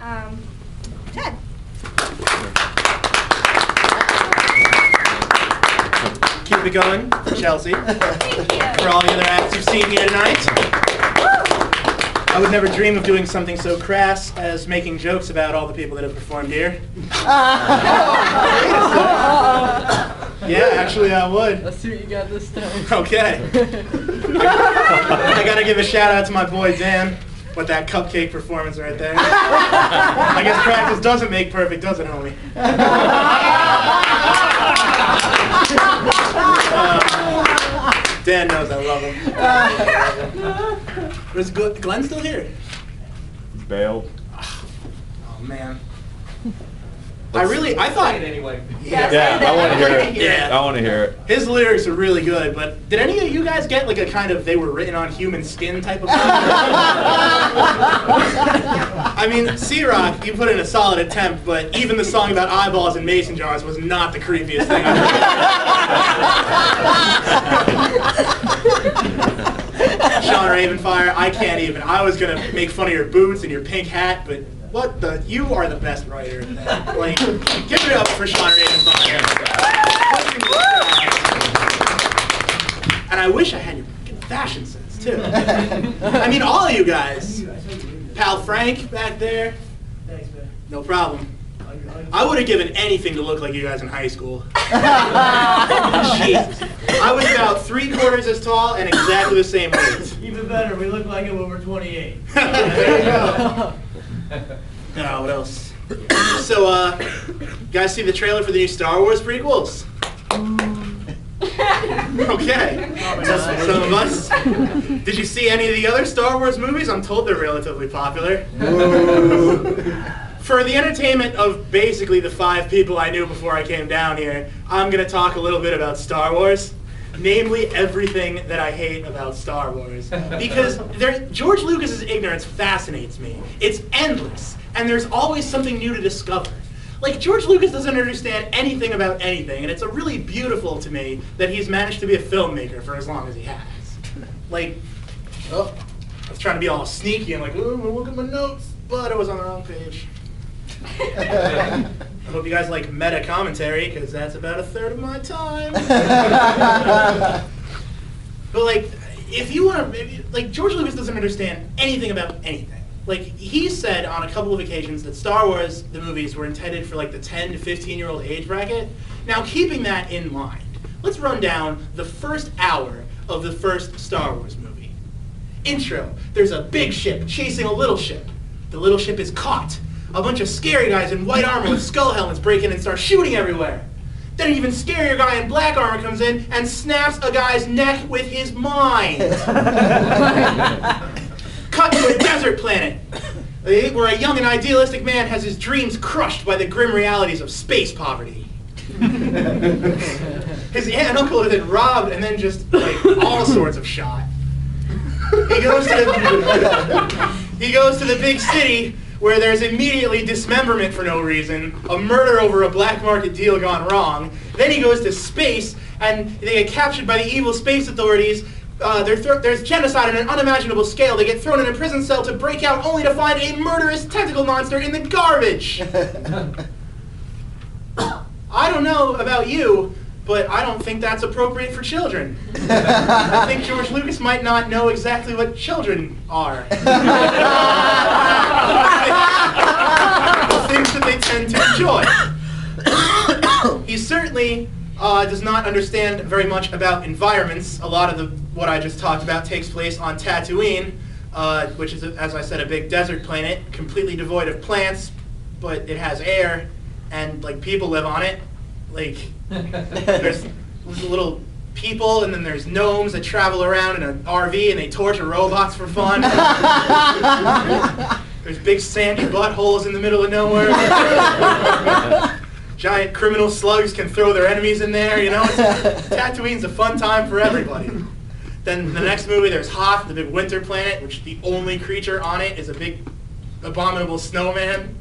Ted. Keep it going, Chelsea. Thank you. For all the other acts you've seen here tonight. I would never dream of doing something so crass as making jokes about all the people that have performed here. Yeah, actually I would. Let's see what you got this time. Okay. I gotta give a shout out to my boy Dan with that cupcake performance right there. I guess practice doesn't make perfect, does it, homie? Dan knows I love him. Was Glenn still here? Bailed. Oh man. I thought. Anyway. Yeah, I want to hear it. Yeah. I want to hear it. His lyrics are really good, but did any of you guys get like a kind of they were written on human skin type of I mean, C-Rock, you put in a solid attempt, but even the song about eyeballs and mason jars was not the creepiest thing I've heard. Sean Ravenfire, I can't even. I was going to make fun of your boots and your pink hat, but what the? You are the best writer. Like, give it up for Sean Ravenfire. And I wish I had your fashion sense, too. I mean, all of you guys. Pal Frank back there. Thanks, man. No problem. I would have given anything to look like you guys in high school. Jesus. I was about 3/4 as tall and exactly the same weight. Even better, we look like it when we're 28. There you go. Now, what else? So, you guys see the trailer for the new Star Wars prequels? Okay. Some of us. Did you see any of the other Star Wars movies? I'm told they're relatively popular. For the entertainment of basically the 5 people I knew before I came down here, I'm going to talk a little bit about Star Wars. Namely, everything that I hate about Star Wars. Because George Lucas's ignorance fascinates me. It's endless, and there's always something new to discover. Like, George Lucas doesn't understand anything about anything, and it's really beautiful to me that he's managed to be a filmmaker for as long as he has. Like, oh, I was trying to be all sneaky and like, ooh, look at my notes, but I was on the wrong page. I hope you guys like meta commentary, because that's about 1/3 of my time. But like, if you want to, like, George Lucas doesn't understand anything about anything. Like, he said on a couple of occasions that Star Wars, the movies, were intended for like the 10 to 15-year-old age bracket. Now, keeping that in mind, let's run down the first hour of the first Star Wars movie. Intro, there's a big ship chasing a little ship. The little ship is caught. A bunch of scary guys in white armor with skull helmets break in and start shooting everywhere. Then an even scarier guy in black armor comes in and snaps a guy's neck with his mind. Cut to a desert planet, where a young and idealistic man has his dreams crushed by the grim realities of space poverty. His aunt and uncle are then robbed and then just, like, all sorts of shot. He goes to the big city, where there's immediately dismemberment for no reason, a murder over a black market deal gone wrong. Then he goes to space, and they get captured by the evil space authorities. There's genocide on an unimaginable scale. They get thrown in a prison cell to break out, only to find a murderous tentacle monster in the garbage. I don't know about you, but I don't think that's appropriate for children. I think George Lucas might not know exactly what children are. The things that they tend to enjoy. He certainly does not understand very much about environments. A lot of what I just talked about takes place on Tatooine, which is, as I said, a big desert planet, completely devoid of plants, but it has air, and like people live on it. Like, there's little people, and then there's gnomes that travel around in an RV and they torture robots for fun. There's big sandy buttholes in the middle of nowhere. Giant criminal slugs can throw their enemies in there, you know? Tatooine's a fun time for everybody. Then the next movie, there's Hoth, the big winter planet, which the only creature on it is a big abominable snowman.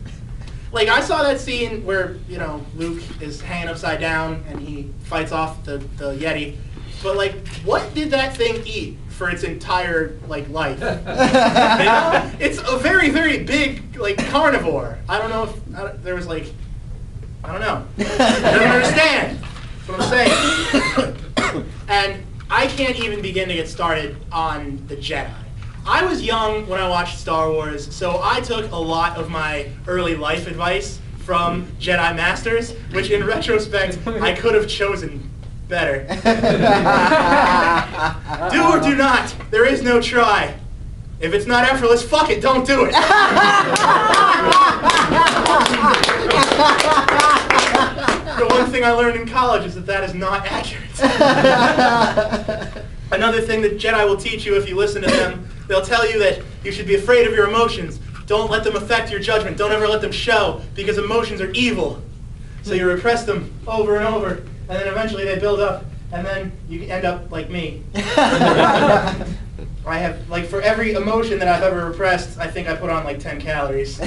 Like, I saw that scene where, you know, Luke is hanging upside down and he fights off the Yeti. But, like, what did that thing eat for its entire life. You know? It's a very, very big carnivore. I don't know if there was I don't know. I don't understand. That's what I'm saying. And I can't even begin to get started on the Jedi. I was young when I watched Star Wars, so I took a lot of my early life advice from Jedi Masters, which in retrospect, I could have chosen better. Do or do not. There is no try. If it's not effortless, fuck it, don't do it. The one thing I learned in college is that is not accurate. Another thing that Jedi will teach you if you listen to them, they'll tell you that you should be afraid of your emotions. Don't let them affect your judgment. Don't ever let them show, because emotions are evil. So you repress them over and over, and then eventually they build up, and then you end up like me. I have, for every emotion that I've ever repressed, I think I put on 10 calories.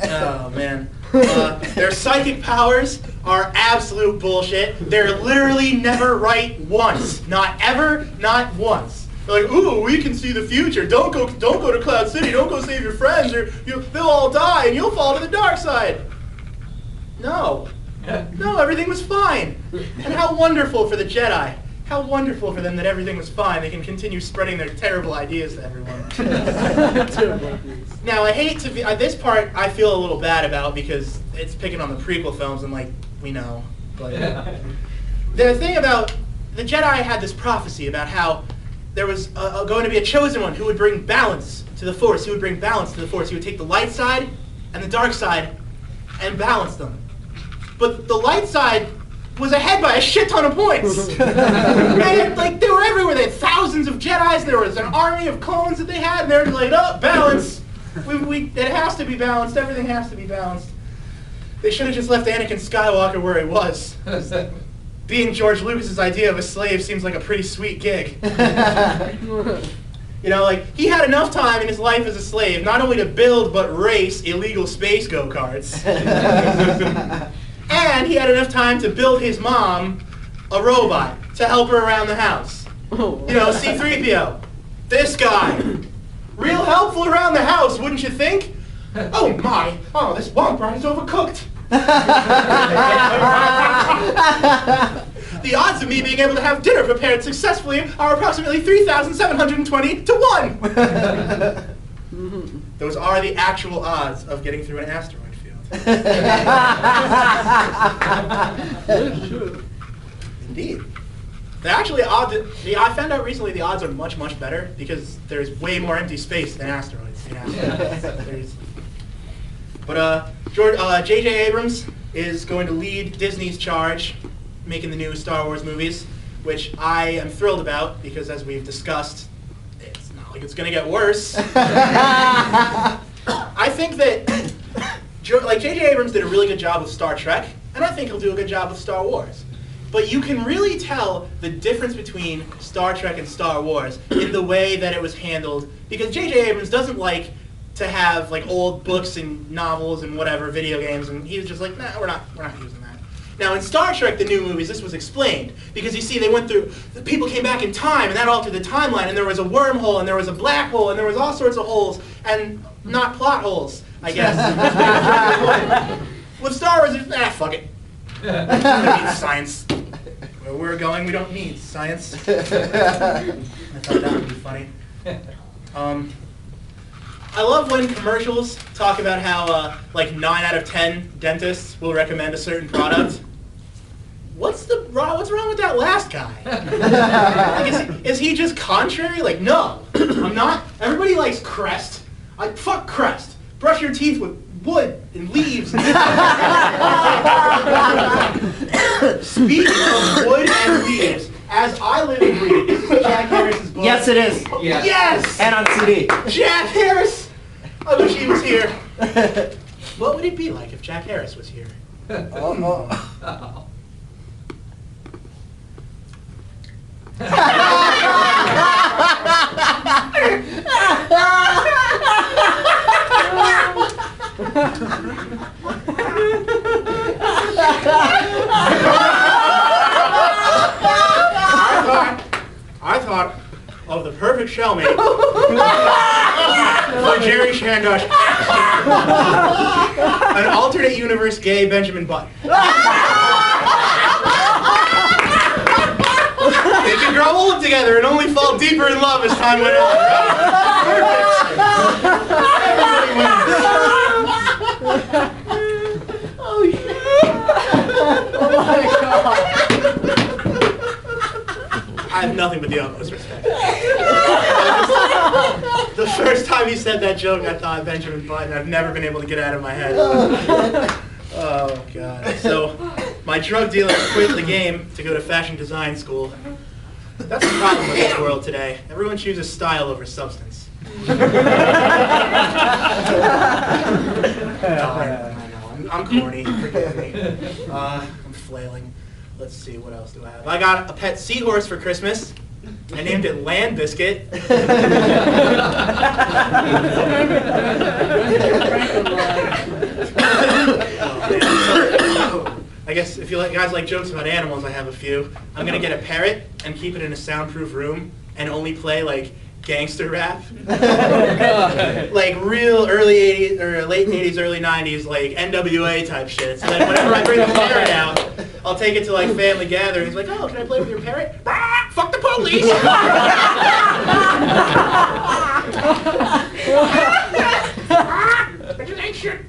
Oh, man. Their psychic powers are absolute bullshit. They're literally never right once. Not ever, not once. They're like, ooh, we can see the future. Don't go to Cloud City. Don't go save your friends, or they'll all die and you'll fall to the dark side. No. No, everything was fine. And how wonderful for the Jedi. How wonderful for them that everything was fine. They can continue spreading their terrible ideas to everyone. Now, I hate to be, this part I feel a little bad about because it's picking on the prequel films and we know. But the thing about, the Jedi had this prophecy about how there was going to be a chosen one who would bring balance to the Force. He would bring balance to the Force. He would take the light side and the dark side and balance them. But the light side was ahead by a shit ton of points. And they were everywhere. They had thousands of Jedis. There was an army of clones that they had, and they were like, oh, balance. It has to be balanced. Everything has to be balanced. They should have just left Anakin Skywalker where he was. Being George Lucas's idea of a slave seems like a pretty sweet gig. You know, he had enough time in his life as a slave, not only to build, but race illegal space go-karts. And he had enough time to build his mom a robot to help her around the house. You know, C-3PO. This guy. Real helpful around the house, wouldn't you think? Oh my, this womp rat is overcooked. The odds of me being able to have dinner prepared successfully are approximately 3,720 to 1. Those are the actual odds of getting through an asteroid field. Indeed. Actually, I found out recently the odds are much, much better because there's way more empty space than asteroids. But J.J. Abrams is going to lead Disney's charge making the new Star Wars movies, which I am thrilled about because, as we've discussed, it's not like it's going to get worse. I think that J.J. Abrams did a really good job with Star Trek, and I think he'll do a good job with Star Wars. But you can really tell the difference between Star Trek and Star Wars in the way that it was handled, because J.J. Abrams doesn't like to have old books and novels and whatever, video games, and he was just like, nah, we're not using that. Now in Star Trek, the new movies, this was explained, because you see they went through, people came back in time, and that altered the timeline, and there was a wormhole, and there was a black hole, and there was all sorts of holes, and not plot holes, I guess. With Star Wars, it's, fuck it. We don't need science. Where we're going, we don't need science. I thought that would be funny. I love when commercials talk about how 9 out of 10 dentists will recommend a certain product. What's wrong with that last guy? Is he just contrary? No, I'm not. Everybody likes Crest. Fuck Crest. Brush your teeth with wood and leaves. Speaking of wood and leaves, as I live and breathe, this is Jack Harris's book. Yes, it is. Yeah. Yes! And on CD. Jack Harris! I wish he was here. What would it be like if Jack Harris was here? of the perfect shellmate for Jerry Shandosh, an alternate universe gay Benjamin Button. They can grow old together and only fall deeper in love as time went on. Perfect. Oh shit! Oh my god! I have nothing but the utmost respect. The first time he said that joke, I thought Benjamin Button. I've never been able to get out of my head. Oh god. So, my drug dealer quit the game to go to fashion design school. That's the problem with this world today. Everyone chooses style over substance. I know. I'm corny. Forgive me. I'm flailing. Let's see, what else do I have? I got a pet seahorse for Christmas. I named it Land Biscuit. I guess if you guys like jokes about animals, I have a few. I'm gonna get a parrot and keep it in a soundproof room and only play like gangster rap. Like real early 80s or late 80s, early 90s, like NWA type shit. So then whenever I bring the parrot out, I'll take it to like family gatherings. Like, oh, can I play with your parrot? Ah, fuck the police! Bitches ain't shit.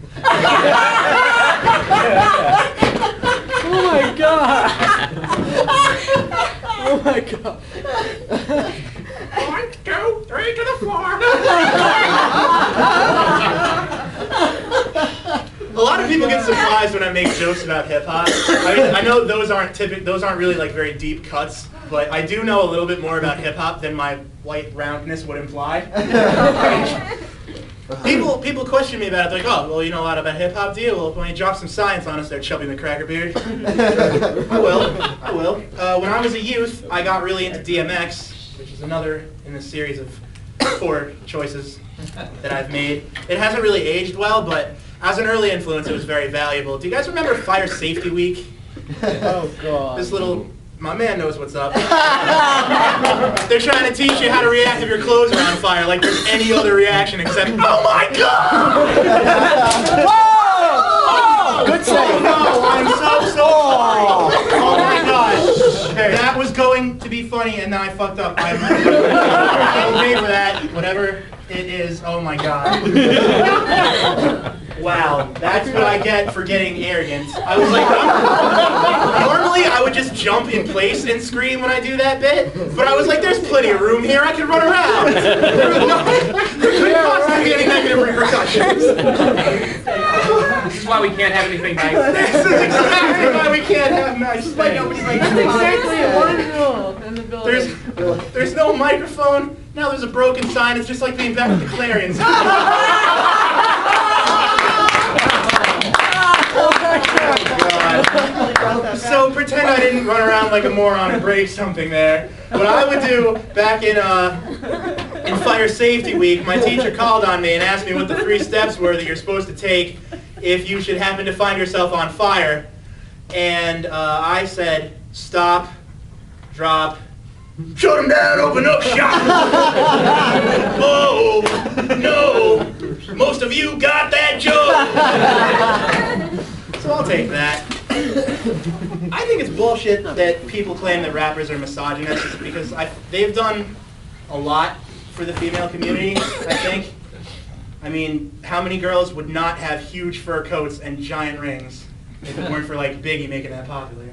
Oh my god! Oh my god! 1, 2, 3 to the floor. A lot of people get surprised when I make jokes about hip hop. I mean, I know those aren't really like very deep cuts, but I do know a little bit more about hip hop than my white roundness would imply. People question me about it. They're like, oh, well, you know a lot about hip hop, do you? Well, when you drop some science on us there, Chubby McCrackerbeard. I will. When I was a youth, I got really into DMX, which is another in the series of 4 choices that I've made. It hasn't really aged well, but as an early influence, it was very valuable. Do you guys remember Fire Safety Week? Oh god. This little, my man knows what's up. They're trying to teach you how to react if your clothes are on fire, like there's any other reaction except, oh my god! Whoa! Good save. No, I'm so sorry. Oh my god. That was going to be funny and then I fucked up. I'm okay for that. Whatever it is. Oh my god. Wow, that's what I get for getting arrogant. I was like, normally I would just jump in place and scream when I do that bit, but I was like, there's plenty of room here, I can run around. There couldn't possibly be any negative repercussions. This is why we can't have anything nice. This is exactly why we can't have nice things. That's exactly one rule in the building. There's no microphone, now there's a broken sign, it's just like being back at the Clarions. So pretend I didn't run around like a moron and break something there. What I would do back in Fire Safety Week, my teacher called on me and asked me what the 3 steps were that you're supposed to take if you should happen to find yourself on fire. And I said, stop, drop, shut him down, open up shop. Oh, no, most of you got that joke. So I'll take that. I think it's bullshit that people claim that rappers are misogynists because they've done a lot for the female community, I think. I mean, how many girls would not have huge fur coats and giant rings if it weren't for like Biggie making that popular?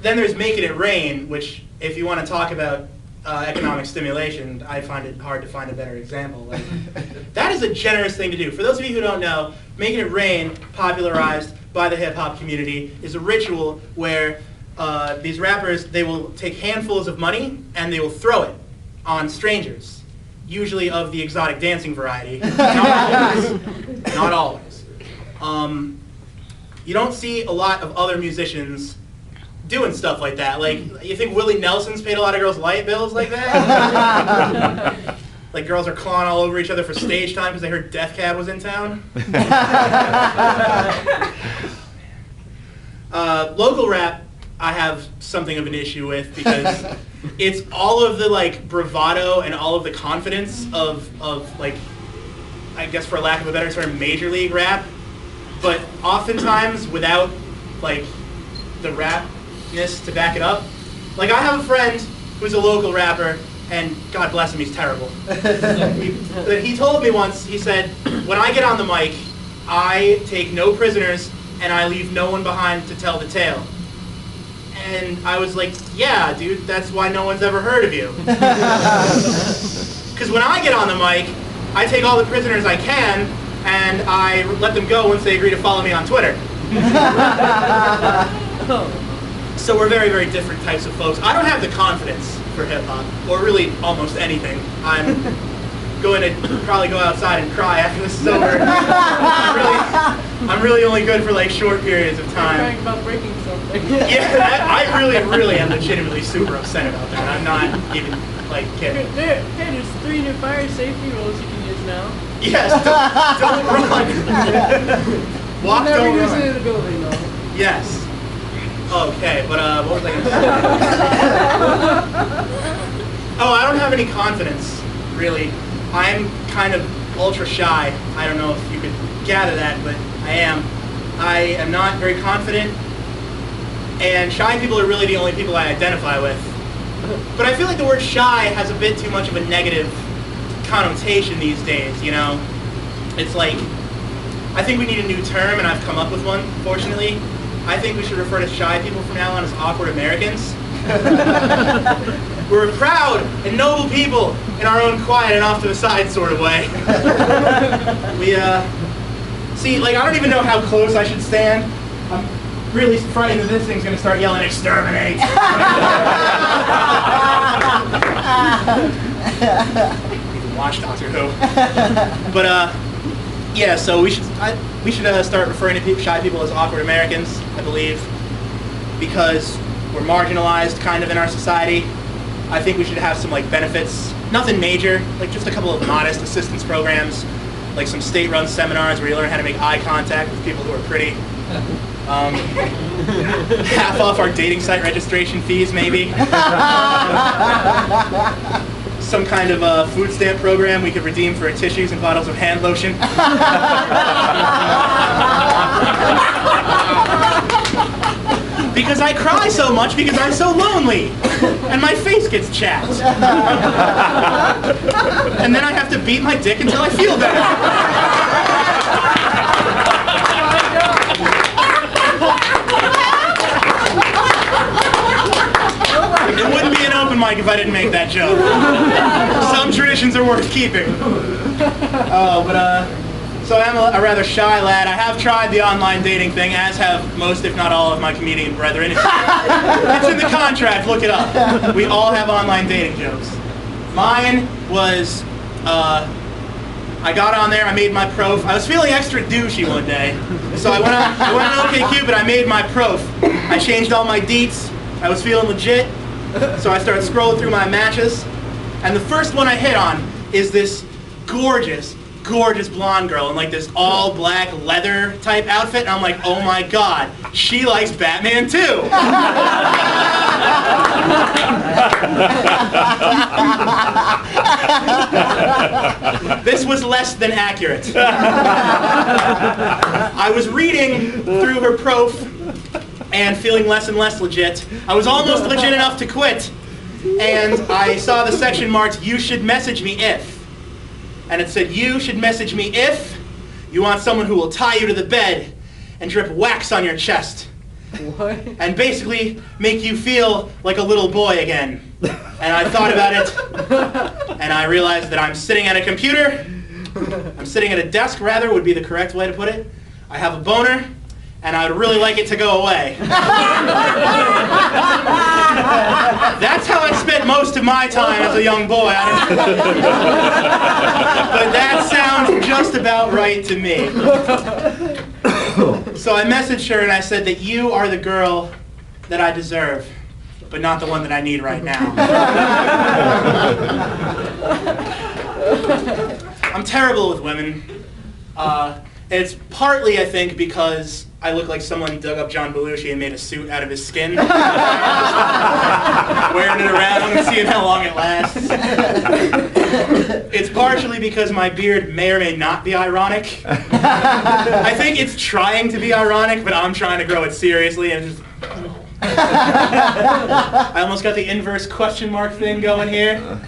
Then there's Making It Rain, which if you want to talk about economic stimulation, I find it hard to find a better example. Like, that is a generous thing to do. For those of you who don't know, Making It Rain, popularized by the hip-hop community, is a ritual where these rappers, they will take handfuls of money and they will throw it on strangers, usually of the exotic dancing variety. Not always. You don't see a lot of other musicians doing stuff like that. Like, you think Willie Nelson's paid a lot of girls light bills like that? Like girls are clawing all over each other for stage time because they heard Death Cab was in town? Local rap I have something of an issue with, because it's all of the like bravado and all of the confidence of like, I guess for lack of a better term, major league rap, but oftentimes without like the rapness to back it up. Like, I have a friend who's a local rapper, and God bless him, he's terrible. He told me once, he said, when I get on the mic, I take no prisoners and I leave no one behind to tell the tale. And I was like, yeah, dude, that's why no one's ever heard of you. Because when I get on the mic, I take all the prisoners I can, and I let them go once they agree to follow me on Twitter. So we're very, very different types of folks. I don't have the confidence for hip-hop, or really almost anything. I'm going to probably go outside and cry after this is over. I'm really only good for like short periods of time. Crying about breaking something. Yeah, I really, really am legitimately super upset about that. I'm not even like kidding. Hey, there's 3 new fire safety rules you can use now. Yes, don't run. Walk, Never don't use run. it in the building though. Yes. Okay, but what was I going to say? Oh, I don't have any confidence, really. I'm kind of ultra shy. I don't know if you could gather that, but I am. I am not very confident, and shy people are really the only people I identify with. But I feel like the word shy has a bit too much of a negative connotation these days, you know? It's like, I think we need a new term, and I've come up with one, fortunately. I think we should refer to shy people from now on as awkward Americans. We're proud and noble people in our own quiet and off to the side sort of way. We, see, like, I don't even know how close I should stand. I'm really frightened that this thing's gonna start yelling, "Exterminate!" You can watch Doctor Who. But, yeah, so we should start referring to shy people as awkward Americans, I believe, because we're marginalized kind of in our society. I think we should have some like benefits, nothing major, like just a couple of modest assistance programs, like some state-run seminars where you learn how to make eye contact with people who are pretty. Half off our dating site registration fees, maybe. Some kind of food stamp program we could redeem for tissues and bottles of hand lotion. Because I cry so much because I'm so lonely, and my face gets chapped. And then I have to beat my dick until I feel better. It wouldn't be an open mic if I didn't make that joke. Some traditions are worth keeping. So I'm a rather shy lad. I have tried the online dating thing, as have most, if not all, of my comedian brethren. It's in the contract, look it up. We all have online dating jokes. Mine was, I got on there, I made my prof. I was feeling extra douchey one day. So I went on OkCupid, I made my prof. I changed all my deets. I was feeling legit. So I started scrolling through my matches. And the first one I hit on is this gorgeous blonde girl in like this all black leather type outfit, and I'm like, oh my god, she likes Batman too. This was less than accurate. I was reading through her prof and feeling less and less legit. I was almost legit enough to quit, and I saw the section marked, "You should message me if." And it said, "You should message me if you want someone who will tie you to the bed and drip wax on your chest." What? And basically make you feel like a little boy again. And I thought about it, and I realized that I'm sitting at a computer. I'm sitting at a desk, rather, would be the correct way to put it. I have a boner, and I would really like it to go away. That's how I spent most of my time as a young boy. But that sounds just about right to me. So I messaged her and I said that you are the girl that I deserve, but not the one that I need right now. I'm terrible with women. It's partly, I think, because I look like someone dug up John Belushi and made a suit out of his skin. Wearing it around and seeing how long it lasts. It's partially because my beard may or may not be ironic. I think it's trying to be ironic, but I'm trying to grow it seriously. And just I almost got the inverse question mark thing going here.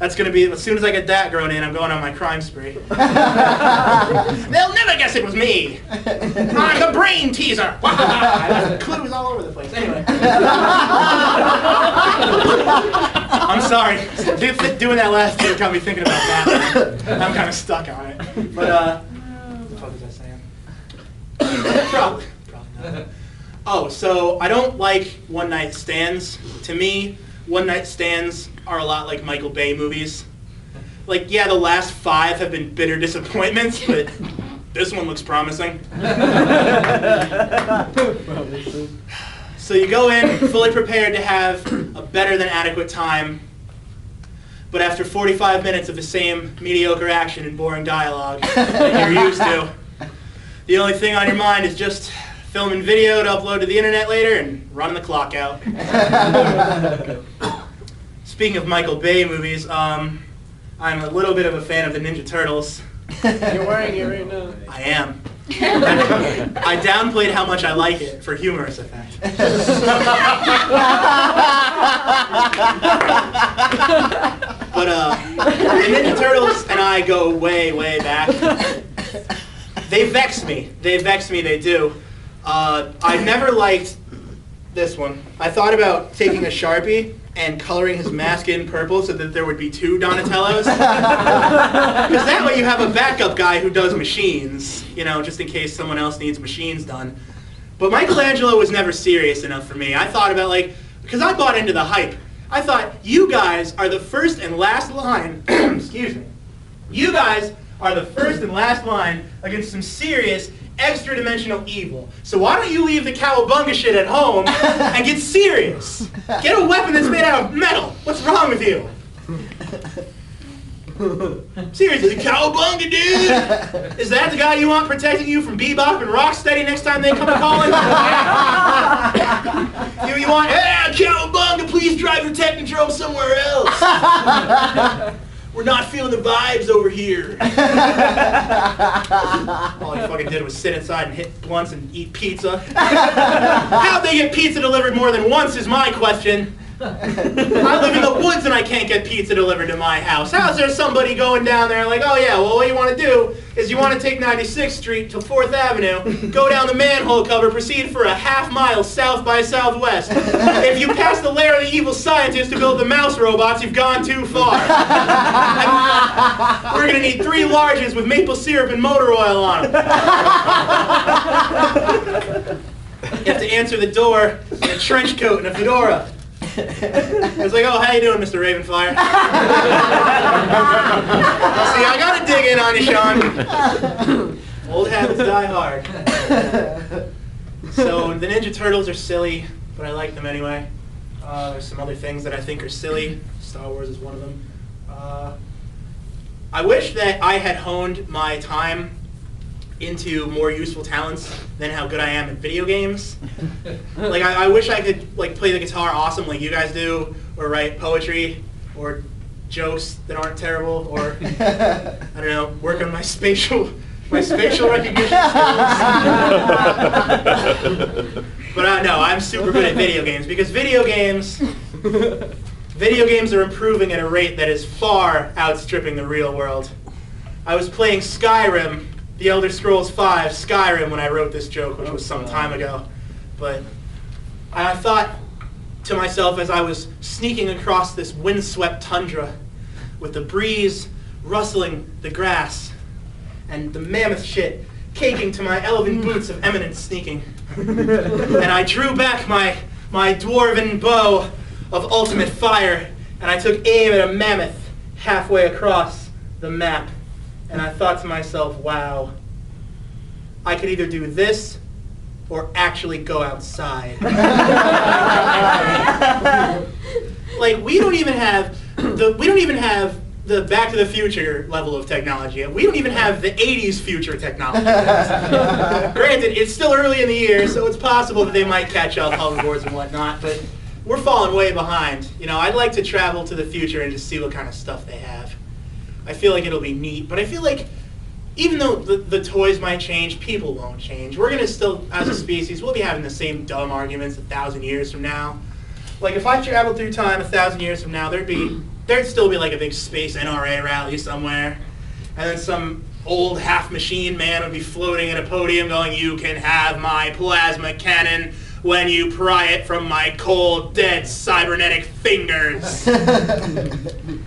That's going to be, as soon as I get that grown in, I'm going on my crime spree. They'll never guess it was me. I'm the brain teaser. Clues all over the place. Anyway. I'm sorry. Doing that last year got me thinking about that. I'm kind of stuck on it. But, what the fuck was I saying? Probably not. Oh, so I don't like one-night stands. To me, one-night stands are a lot like Michael Bay movies. Like, yeah, the last 5 have been bitter disappointments, but this one looks promising. So you go in fully prepared to have a better than adequate time, but after 45 minutes of the same mediocre action and boring dialogue that you're used to, the only thing on your mind is just filming video to upload to the internet later and running the clock out. Speaking of Michael Bay movies, I'm a little bit of a fan of the Ninja Turtles. You're wearing it right now. I am. I downplayed how much I like it for humorous effect. But the Ninja Turtles and I go way, way back. They vex me. They vex me, they do. I never liked this one. I thought about taking a Sharpie and coloring his mask in purple so that there would be 2 Donatellos. Because that way you have a backup guy who does machines, you know, just in case someone else needs machines done. But Michelangelo was never serious enough for me. I thought about, like, because I bought into the hype. I thought, you guys are the first and last line, excuse me, you guys are the first and last line against some serious extra-dimensional evil. So why don't you leave the cowabunga shit at home and get serious? Get a weapon that's made out of metal. What's wrong with you? Seriously, cowabunga, dude? Is that the guy you want protecting you from Bebop and Rocksteady next time they come a calling? You want, hey, cowabunga, please drive your Technodrome somewhere else. We're not feeling the vibes over here. All he fucking did was sit inside and hit blunts and eat pizza. How'd they get pizza delivered more than once is my question. I live in the woods and I can't get pizza delivered to my house. How's there somebody going down there like, oh yeah, well what you want to do is you want to take 96th Street to 4th Avenue, go down the manhole cover, proceed for a ½ mile south by southwest. If you pass the lair of the evil scientist who built the mouse robots, you've gone too far. We're going to need 3 larges with maple syrup and motor oil on them. You have to answer the door in a trench coat and a fedora. It's like, oh, how you doing, Mr. Ravenfire? See, I gotta dig in on you, Sean. Old habits die hard. So, the Ninja Turtles are silly, but I like them anyway. There's some other things that I think are silly. Star Wars is one of them. I wish that I had honed my time into more useful talents than how good I am at video games. Like, I wish I could, like, play the guitar awesome like you guys do, or write poetry, or jokes that aren't terrible, or, I don't know, work on my spatial recognition skills. But no, I'm super good at video games, because video games are improving at a rate that is far outstripping the real world. I was playing Skyrim, The Elder Scrolls V, Skyrim, when I wrote this joke, which was some time ago. But I thought to myself as I was sneaking across this windswept tundra with the breeze rustling the grass and the mammoth shit caking to my elven boots of eminent sneaking. And I drew back my dwarven bow of ultimate fire, and I took aim at a mammoth halfway across the map. And I thought to myself, wow, I could either do this or actually go outside. Like, we don't even have the Back to the Future level of technology yet. We don't even have the 80s future technology yet. Granted, it's still early in the year, so it's possible that they might catch up, hoverboards and whatnot, but we're falling way behind. You know, I'd like to travel to the future and just see what kind of stuff they have. I feel like it'll be neat, but I feel like even though the toys might change, people won't change. We're gonna still, as a species, we'll be having the same dumb arguments 1,000 years from now. Like if I traveled through time 1,000 years from now, there'd still be like a big space NRA rally somewhere, and then some old half-machine man would be floating at a podium going, "You can have my plasma cannon when you pry it from my cold, dead, cybernetic fingers."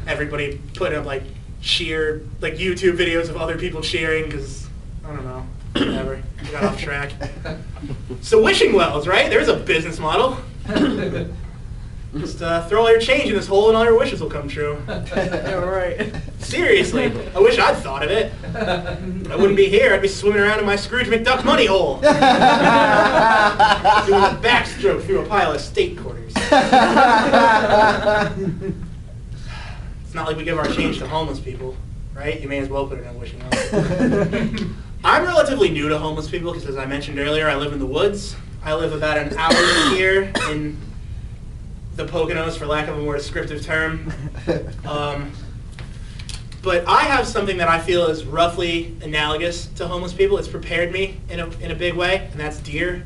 Everybody putting up like YouTube videos of other people cheering because, I don't know, whatever, we got off track. So wishing wells, right? There's a business model. Just throw all your change in this hole and all your wishes will come true. Yeah, right. Seriously, I wish I'd thought of it. I wouldn't be here, I'd be swimming around in my Scrooge McDuck money hole. Doing a backstroke through a pile of state quarters. It's not like we give our change to homeless people, right? You may as well put it in a wishing well. I'm relatively new to homeless people because, as I mentioned earlier, I live in the woods. I live about an hour here in the Poconos, for lack of a more descriptive term. But I have something that I feel is roughly analogous to homeless people. It's prepared me in a big way, and that's deer.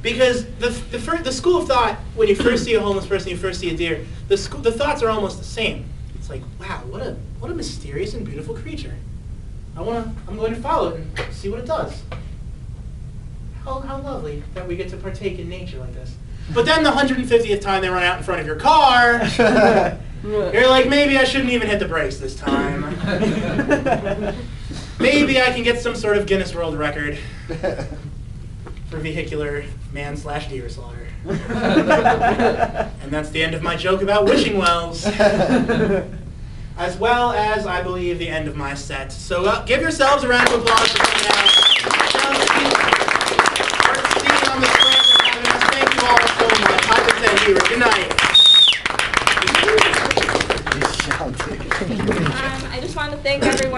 Because the school of thought, when you first see a homeless person, you first see a deer, the thoughts are almost the same. It's like, wow, what a mysterious and beautiful creature. I'm going to follow it and see what it does. How lovely that we get to partake in nature like this. But then the 150th time they run out in front of your car, you're like, maybe I shouldn't even hit the brakes this time. Maybe I can get some sort of Guinness World Record for vehicular man/deer slaughter. And that's the end of my joke about wishing wells. As well as, I believe, the end of my set. So give yourselves a round of applause for coming out. On the square for having us. Thank you all so much. Have a good night. I just want to thank everyone.